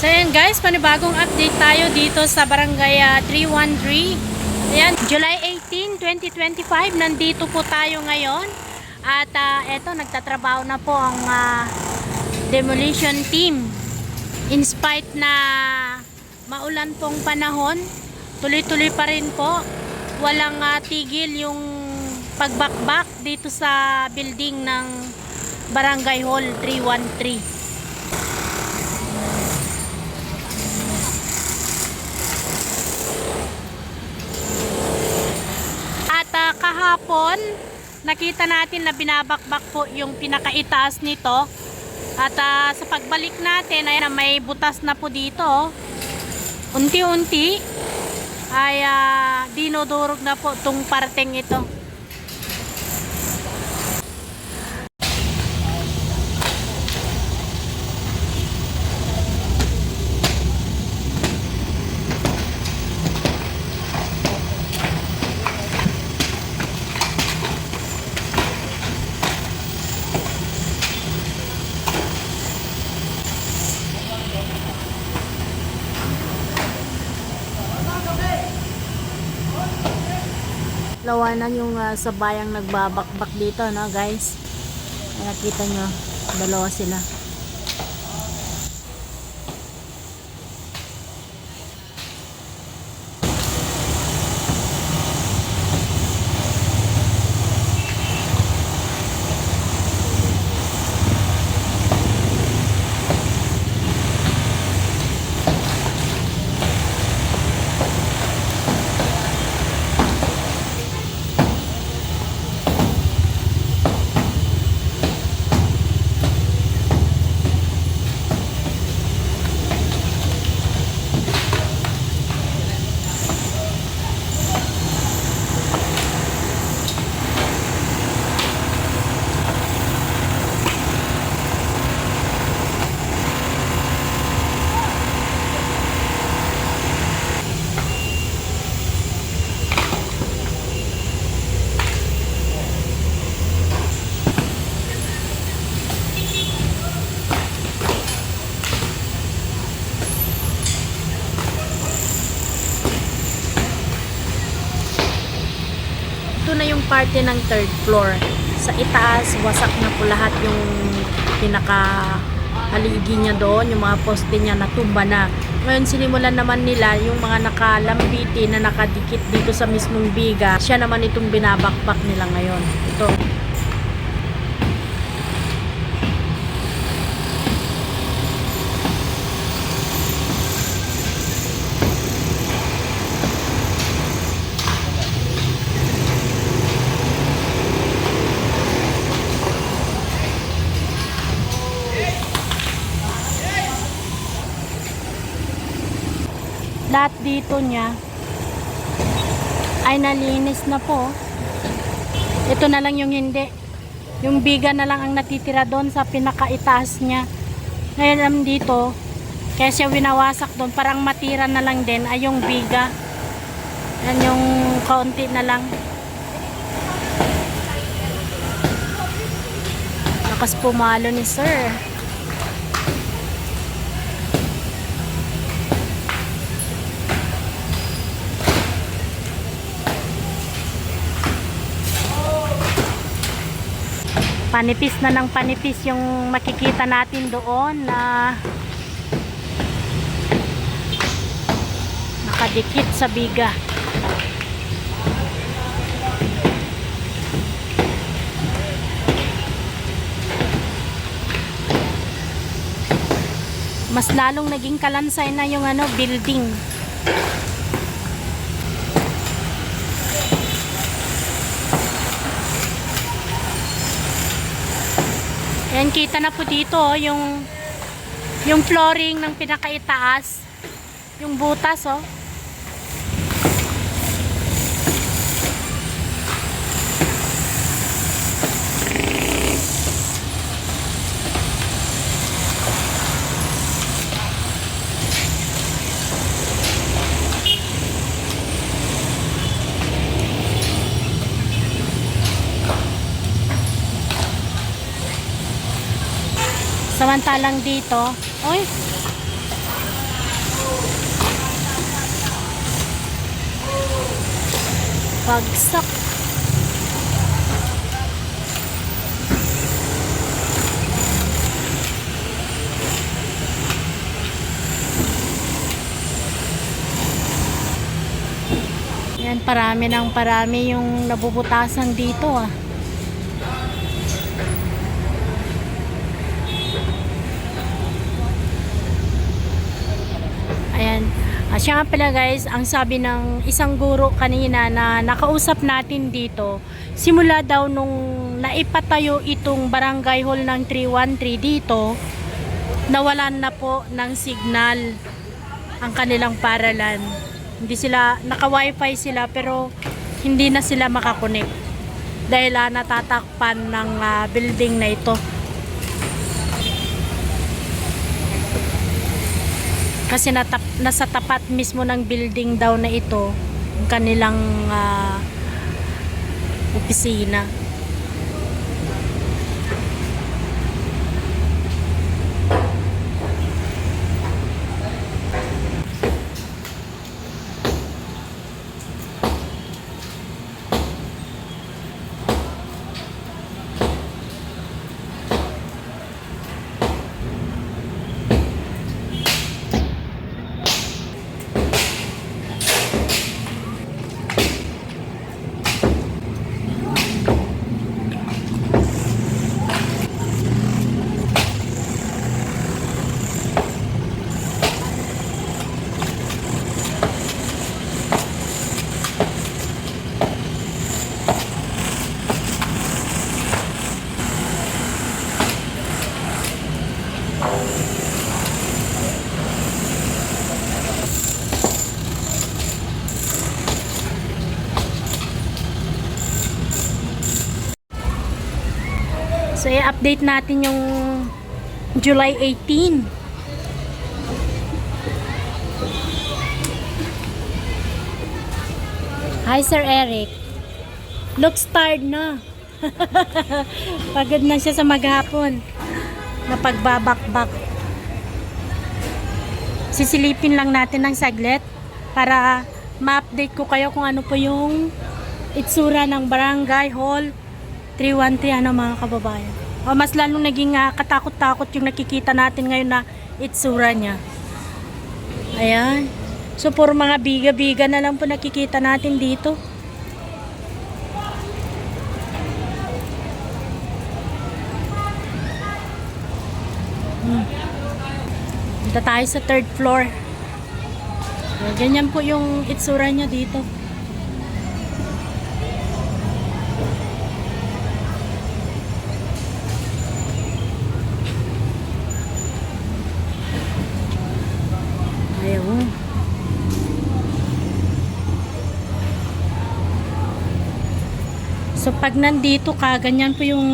So ayan guys, panibagong update tayo dito sa barangay 313. Ayan, July 18, 2025, nandito po tayo ngayon. At eto, nagtatrabaho na po ang demolition team. In spite na maulan pong panahon, tuloy-tuloy pa rin po. Walang tigil yung pagbakbak dito sa building ng Barangay Hall 313. Kahapon nakita natin na binabakbak po yung pinakaitaas nito at sa pagbalik natin ay may butas na po dito, unti-unti ay dinudurog na po itong parteng ito. Lawanan yung sabayang nagbabakbak dito, no guys. Ay, nakita nyo, dalawa sila. Ito na yung parte ng third floor. Sa itaas, wasak na po lahat yung pinaka haligi niya doon, yung mga poste niya natumba na. Ngayon sinimulan naman nila yung mga nakalambiti na nakadikit dito sa mismong biga. Siya naman itong binabakbak nila ngayon. Ito. Lahat dito niya ay nalinis na po. Ito na lang yung hindi. Yung biga na lang ang natitira doon sa pinakaitaas niya. Ngayon dito, kaya siya winawasak doon. Parang matira na lang din ay yung biga. Yan yung kaunti na lang. Lakas pumalo ni sir. Panipis na ng panipis yung makikita natin doon na nakadikit sa biga. Mas lalong naging kalansay na yung building. Yan, kita na po dito yung flooring ng pinakaitaas, yung butas Samantalang dito, oy, Bagsak. Yan, parami ng parami yung nabubutasan dito ah. Ayan. Siya nga pala guys, ang sabi ng isang guro kanina na nakausap natin dito, simula daw nung naipatayo itong barangay hall ng 313 dito, nawalan na po ng signal ang kanilang paralan. Hindi sila, naka-wifi sila pero hindi na sila makakonect dahil natatakpan ng building na ito. Kasi nasa tapat mismo ng building daw na ito ang kanilang opisina. So, i-update natin yung July 18. Hi, Sir Eric. Looks tired na. Pagod na siya sa maghapon na pagbabakbak. Sisilipin lang natin ng saglit para ma-update ko kayo kung ano po yung itsura ng Barangay Hall 313, ano mga kababayan. O, mas lalong naging katakot-takot yung nakikita natin ngayon na itsura niya. Ayan. So, puro mga biga-biga na lang po nakikita natin dito. Punta tayo sa 3rd floor. Ganyan po yung itsura niya dito. Ayun. So pag nandito ka, ganyan po yung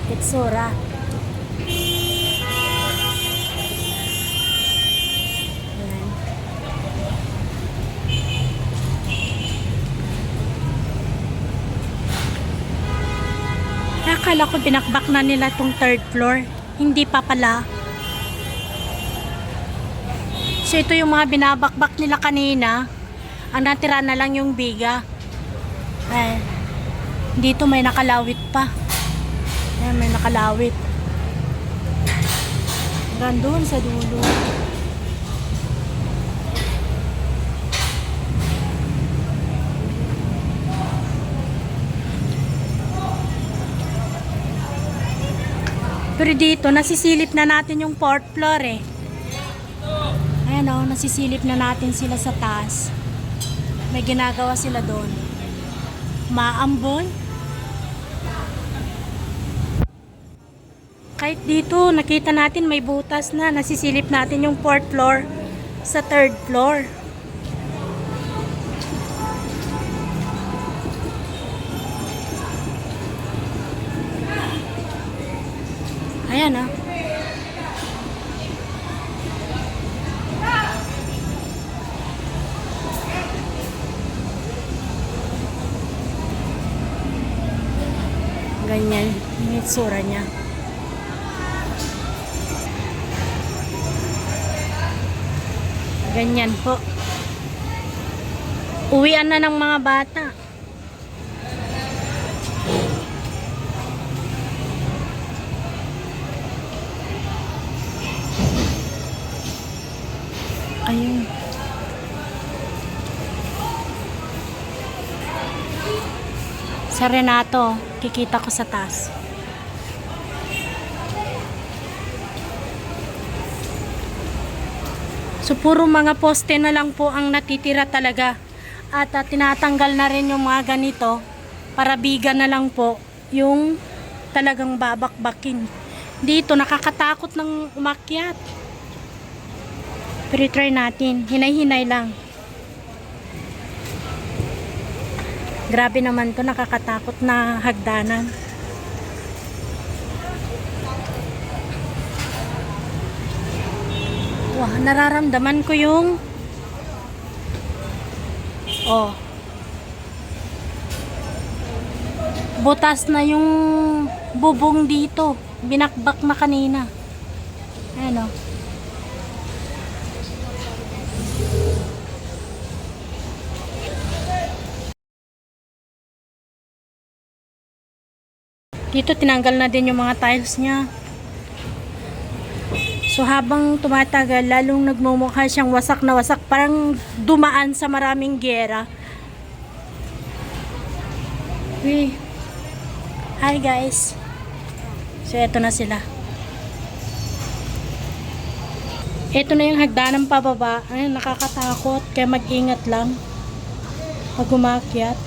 itsura. Ayan. Akala ko binakbak na nila tong 3rd floor. Hindi pa pala. So ito yung mga binabakbak nila kanina. Ang natira na lang yung biga. Ay, dito may nakalawit pa. Ayan, may nakalawit. Hanggang doon sa dulo. Pero dito, nasisilip na natin yung 4th floor eh. Ayan o, nasisilip na natin sila sa taas. May ginagawa sila doon. Maambon. Kahit dito, nakita natin may butas na. Nasisilip natin yung 4th floor sa 3rd floor. Ayan o. Ganyan yung itsura niya. Ganyan po. Uwian na ng mga bata. Ayun. Sa Renato, kikita ko sa taas. So, puro mga poste na lang po ang natitira talaga. At tinatanggal na rin yung mga ganito para bigan na lang po yung talagang babakbakin. Dito, nakakatakot ng umakyat. Pero try natin. Hinay-hinay lang. Grabe naman to, nakakatakot na hagdanan. Wah, nararamdaman ko yung butas na yung bubong dito. Binakbak na kanina. Ano? Dito tinanggal na din yung mga tiles niya. So habang tumatagal, lalong nagmumukha siyang wasak na wasak. Parang dumaan sa maraming gera. Uy. Hi guys. So eto na sila. Eto na yung hagdanan pababa. Ayun, nakakatakot. Kaya mag-ingat lang pag umakyat.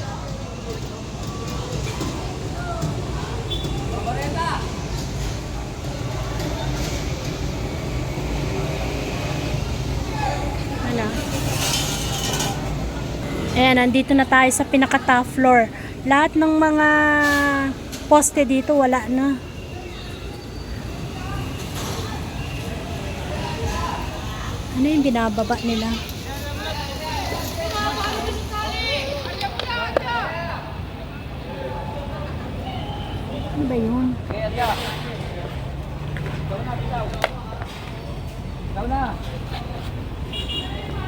Ayan, nandito na tayo sa pinaka-top floor. Lahat ng mga poste dito wala na. Ano yung binababa nila? Ano ba yun?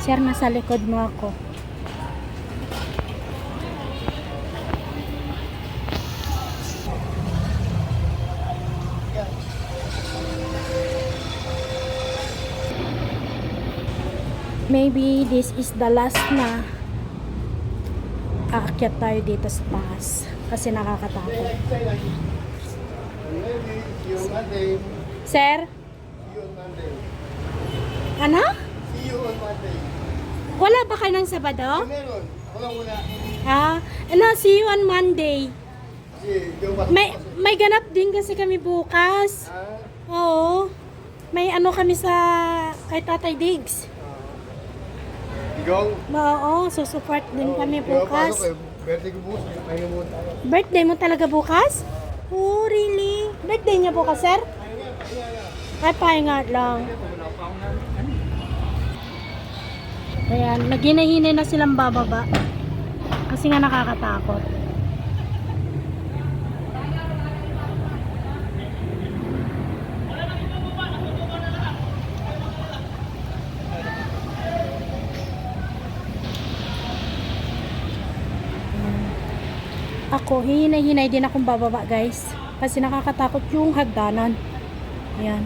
Sir, nasa likod mo ako. Maybe this is the last na aakyat tayo dito sa taas kasi nakakatakot. Sir? Ano? Wala ba kayo ng Sabado? Ano, see you on Monday. May ganap din kasi kami bukas. Oo. May ano kami sa kay Tatay Diggs. Oo, susupport din kami bukas. Birthday mo talaga bukas? Oh, really? Birthday niya bukas, sir? Ay, pahinga lang. Ayan, naghinay-hinay na silang bababa. Kasi nga nakakatakot. Ako, hinay-hinay din akong bababa guys. Kasi nakakatakot yung hagdanan. Ayan.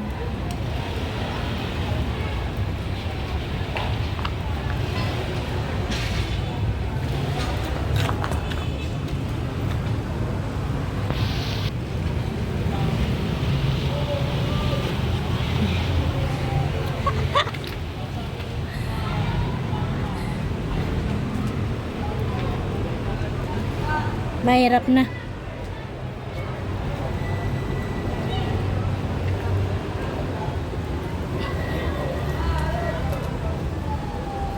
Mahirap na.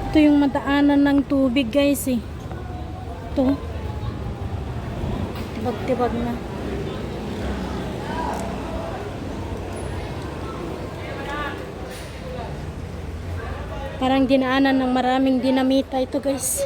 Ito yung madaanan ng tubig guys eh. Ito. Tibag-tibag na. Parang dinaanan ng maraming dinamita ito guys.